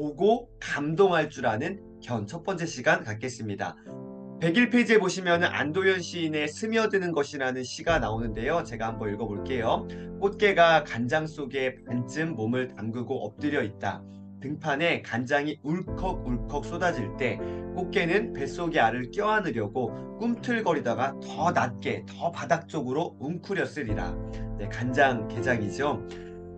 보고 감동할 줄 아는 견 첫 번째 시간 갖겠습니다. 101페이지에 보시면 안도현 시인의 스며드는 것이라는 시가 나오는데요. 제가 한번 읽어볼게요. 꽃게가 간장 속에 반쯤 몸을 담그고 엎드려 있다. 등판에 간장이 울컥울컥 쏟아질 때 꽃게는 뱃속의 알을 껴안으려고 꿈틀거리다가 더 낮게 더 바닥 쪽으로 웅크렸으리라. 네, 간장게장이죠.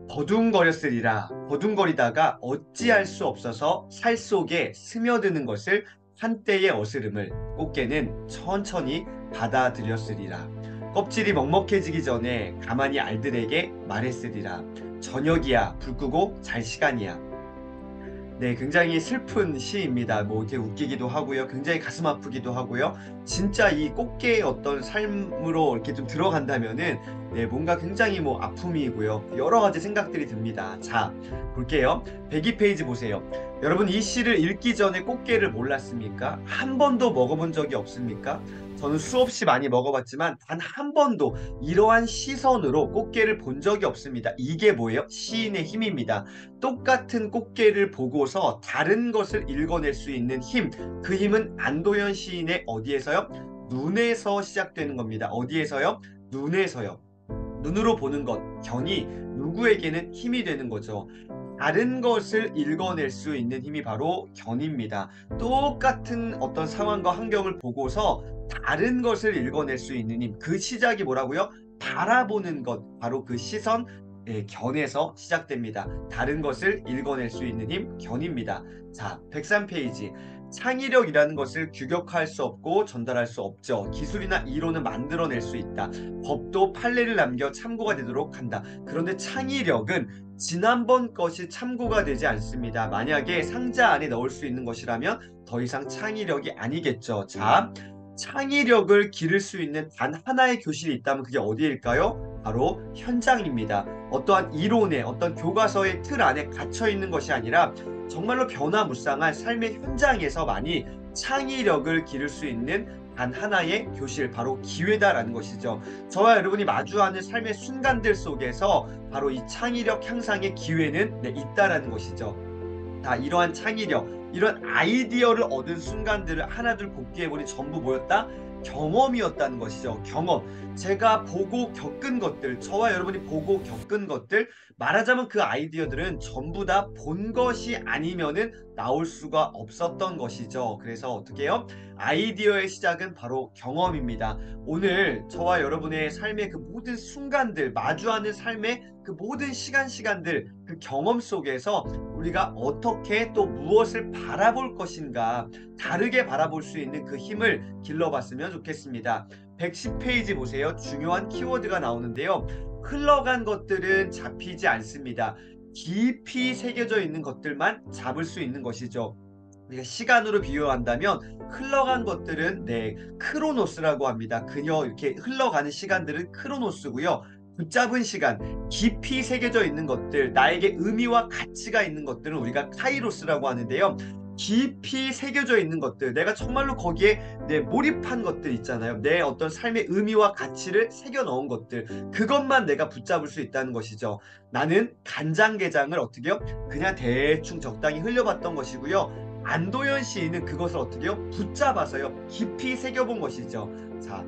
버둥거렸으리라. 버둥거리다가 어찌할 수 없어서 살 속에 스며드는 것을 한때의 어스름을 꽃게는 천천히 받아들였으리라. 껍질이 먹먹해지기 전에 가만히 알들에게 말했으리라. 저녁이야. 불 끄고 잘 시간이야. 네, 굉장히 슬픈 시입니다. 뭐 이렇게 웃기기도 하고요. 굉장히 가슴 아프기도 하고요. 진짜 이 꽃게의 어떤 삶으로 이렇게 좀 들어간다면은 네, 뭔가 굉장히 뭐 아픔이고요. 여러 가지 생각들이 듭니다. 자, 볼게요. 102페이지 보세요. 여러분 이 시를 읽기 전에 꽃게를 몰랐습니까? 한 번도 먹어본 적이 없습니까? 저는 수없이 많이 먹어봤지만 단 한 번도 이러한 시선으로 꽃게를 본 적이 없습니다. 이게 뭐예요? 시인의 힘입니다. 똑같은 꽃게를 보고서 다른 것을 읽어낼 수 있는 힘, 그 힘은 안도현 시인의 어디에서요? 눈에서 시작되는 겁니다. 어디에서요? 눈에서요. 눈으로 보는 것, 견이 누구에게는 힘이 되는 거죠. 다른 것을 읽어낼 수 있는 힘이 바로 견입니다. 똑같은 어떤 상황과 환경을 보고서 다른 것을 읽어낼 수 있는 힘, 그 시작이 뭐라고요? 바라보는 것, 바로 그 시선, 견에서 시작됩니다. 다른 것을 읽어낼 수 있는 힘, 견입니다. 자, 103페이지. 창의력이라는 것을 규격화할 수 없고 전달할 수 없죠. 기술이나 이론은 만들어낼 수 있다. 법도 판례를 남겨 참고가 되도록 한다. 그런데 창의력은 지난번 것이 참고가 되지 않습니다. 만약에 상자 안에 넣을 수 있는 것이라면 더 이상 창의력이 아니겠죠. 자, 창의력을 기를 수 있는 단 하나의 교실이 있다면 그게 어디일까요? 바로 현장입니다. 어떠한 이론의 어떤 교과서의 틀 안에 갇혀 있는 것이 아니라 정말로 변화무쌍한 삶의 현장에서만이 창의력을 기를 수 있는 단 하나의 교실, 바로 기회다라는 것이죠. 저와 여러분이 마주하는 삶의 순간들 속에서 바로 이 창의력 향상의 기회는 있다라는 것이죠. 자, 이러한 창의력, 이런 아이디어를 얻은 순간들을 하나둘 곱게 해보니 전부 뭐였다? 경험이었다는 것이죠. 경험. 제가 보고 겪은 것들, 저와 여러분이 보고 겪은 것들, 말하자면 그 아이디어들은 전부 다 본 것이 아니면은 나올 수가 없었던 것이죠. 그래서 어떻게 해요? 아이디어의 시작은 바로 경험입니다. 오늘 저와 여러분의 삶의 그 모든 순간들, 마주하는 삶의 그 모든 시간들, 그 경험 속에서 우리가 어떻게 또 무엇을 바라볼 것인가, 다르게 바라볼 수 있는 그 힘을 길러봤으면 좋겠습니다. 110페이지 보세요. 중요한 키워드가 나오는데요. 흘러간 것들은 잡히지 않습니다. 깊이 새겨져 있는 것들만 잡을 수 있는 것이죠. 우리가 시간으로 비유한다면 흘러간 것들은 크로노스라고 합니다. 그녀 이렇게 흘러가는 시간들은 크로노스고요. 붙잡은 시간, 깊이 새겨져 있는 것들, 나에게 의미와 가치가 있는 것들은 우리가 카이로스라고 하는데요. 깊이 새겨져 있는 것들, 내가 정말로 거기에 몰입한 것들 있잖아요. 내 어떤 삶의 의미와 가치를 새겨 넣은 것들, 그것만 내가 붙잡을 수 있다는 것이죠. 나는 간장게장을 어떻게요? 그냥 대충 적당히 흘려봤던 것이고요. 안도현 시인은 그것을 어떻게요? 붙잡아서요. 깊이 새겨본 것이죠. 자,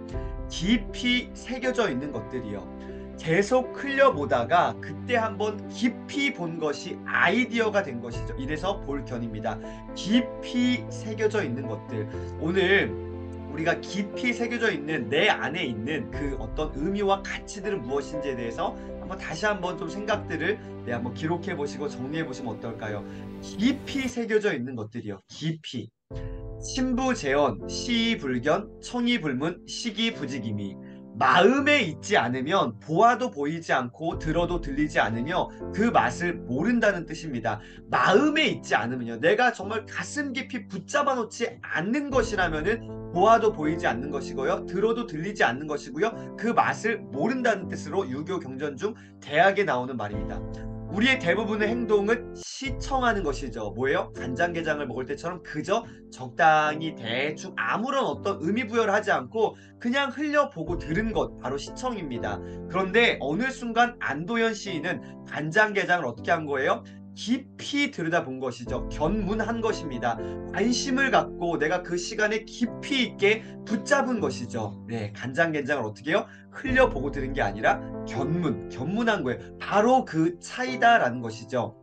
깊이 새겨져 있는 것들이요. 계속 흘려보다가 그때 한번 깊이 본 것이 아이디어가 된 것이죠. 이래서 볼견입니다. 깊이 새겨져 있는 것들. 오늘 우리가 깊이 새겨져 있는 내 안에 있는 그 어떤 의미와 가치들은 무엇인지에 대해서 다시 한번 좀 생각들을 한번 기록해 보시고 정리해 보시면 어떨까요? 깊이 새겨져 있는 것들이요. 깊이. 신부재원, 시의불견, 청의불문, 시기부지기미. 마음에 있지 않으면 보아도 보이지 않고 들어도 들리지 않으며 그 맛을 모른다는 뜻입니다. 마음에 있지 않으면요. 내가 정말 가슴 깊이 붙잡아 놓지 않는 것이라면은 보아도 보이지 않는 것이고요. 들어도 들리지 않는 것이고요. 그 맛을 모른다는 뜻으로 유교 경전 중 대학에 나오는 말입니다. 우리의 대부분의 행동은 시청하는 것이죠. 뭐예요? 간장게장을 먹을 때처럼 그저 적당히 대충 아무런 어떤 의미 부여를 하지 않고 그냥 흘려보고 들은 것, 바로 시청입니다. 그런데 어느 순간 안도현 시인은 간장게장을 어떻게 한 거예요? 깊이 들여다본 것이죠. 견문한 것입니다. 관심을 갖고 내가 그 시간에 깊이 있게 붙잡은 것이죠. 네, 간장게장을 어떻게 해요? 흘려보고 들은 게 아니라 견문한 거예요. 바로 그 차이다라는 것이죠.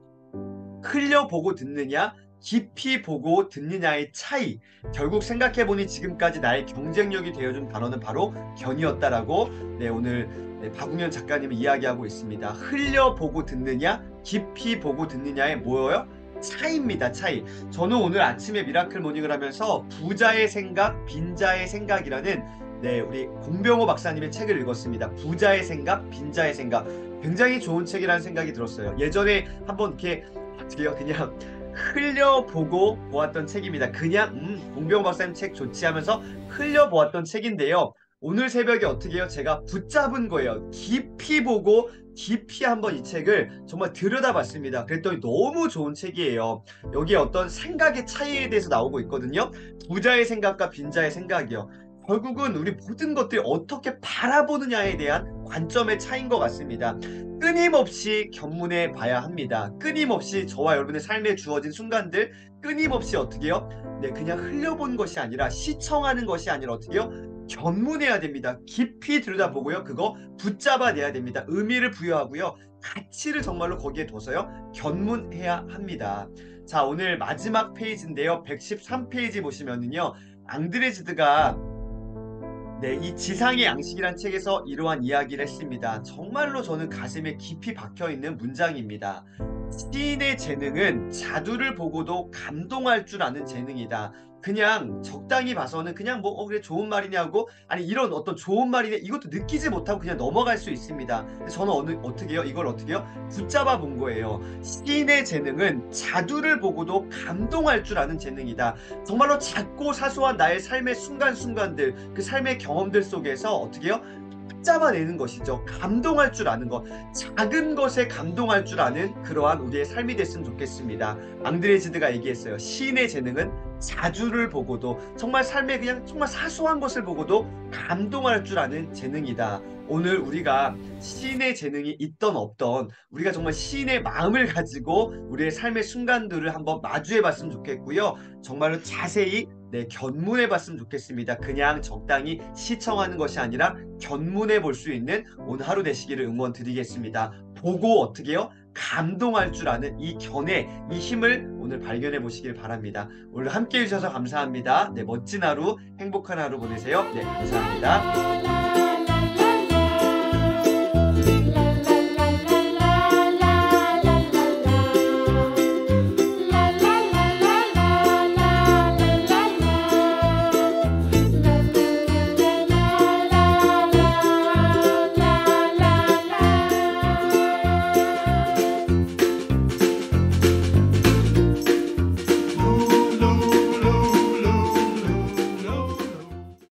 흘려보고 듣느냐, 깊이 보고 듣느냐의 차이. 결국 생각해보니 지금까지 나의 경쟁력이 되어준 단어는 바로 견이었다라고 네, 오늘 박웅현 작가님이 이야기하고 있습니다. 흘려보고 듣느냐, 깊이 보고 듣느냐의 뭐예요? 차이입니다. 차이. 저는 오늘 아침에 미라클 모닝을 하면서 부자의 생각, 빈자의 생각이라는 네, 우리 공병호 박사님의 책을 읽었습니다. 부자의 생각, 빈자의 생각. 굉장히 좋은 책이라는 생각이 들었어요. 예전에 한번 이렇게 어떻게요? 그냥 흘려보고 보았던 책입니다. 그냥 공병호 박사님 책 좋지 하면서 흘려보았던 책인데요. 오늘 새벽에 어떻게 해요? 제가 붙잡은 거예요. 깊이 보고 깊이 한번 이 책을 정말 들여다봤습니다. 그랬더니 너무 좋은 책이에요. 여기에 어떤 생각의 차이에 대해서 나오고 있거든요. 부자의 생각과 빈자의 생각이요. 결국은 우리 모든 것들이 어떻게 바라보느냐에 대한 관점의 차이인 것 같습니다. 끊임없이 견문해 봐야 합니다. 끊임없이 저와 여러분의 삶에 주어진 순간들 끊임없이 어떻게 해요? 네, 그냥 흘려본 것이 아니라 시청하는 것이 아니라 어떻게 해요? 견문해야 됩니다. 깊이 들여다보고요. 그거 붙잡아내야 됩니다. 의미를 부여하고요. 가치를 정말로 거기에 둬서요. 견문해야 합니다. 자, 오늘 마지막 페이지인데요. 113페이지 보시면은요. 앙드레지드가 네, 이 지상의 양식이란 책에서 이러한 이야기를 했습니다. 정말로 저는 가슴에 깊이 박혀있는 문장입니다. 시인의 재능은 자두를 보고도 감동할 줄 아는 재능이다. 그냥 적당히 봐서는 그냥 뭐 그래 좋은 말이냐고 아니 이런 어떤 좋은 말이냐 이것도 느끼지 못하고 그냥 넘어갈 수 있습니다. 근데 저는 어떻게 해요? 이걸 어떻게 해요? 붙잡아 본 거예요. 시인의 재능은 자두를 보고도 감동할 줄 아는 재능이다. 정말로 작고 사소한 나의 삶의 순간순간들 그 삶의 경험들 속에서 어떻게 해요? 붙잡아내는 것이죠. 감동할 줄 아는 것. 작은 것에 감동할 줄 아는 그러한 우리의 삶이 됐으면 좋겠습니다. 앙드레지드가 얘기했어요. 시인의 재능은 자주를 보고도 정말 삶에 그냥 정말 사소한 것을 보고도 감동할 줄 아는 재능이다. 오늘 우리가 시인의 재능이 있던 없던 우리가 정말 시인의 마음을 가지고 우리의 삶의 순간들을 한번 마주해 봤으면 좋겠고요. 정말로 자세히 견문해 봤으면 좋겠습니다. 그냥 적당히 시청하는 것이 아니라 견문해 볼 수 있는 오늘 하루 되시기를 응원 드리겠습니다. 보고 어떻게 해요? 감동할 줄 아는 이 견해, 이 힘을 오늘 발견해 보시길 바랍니다. 오늘 함께 해주셔서 감사합니다. 네, 멋진 하루, 행복한 하루 보내세요. 네, 감사합니다.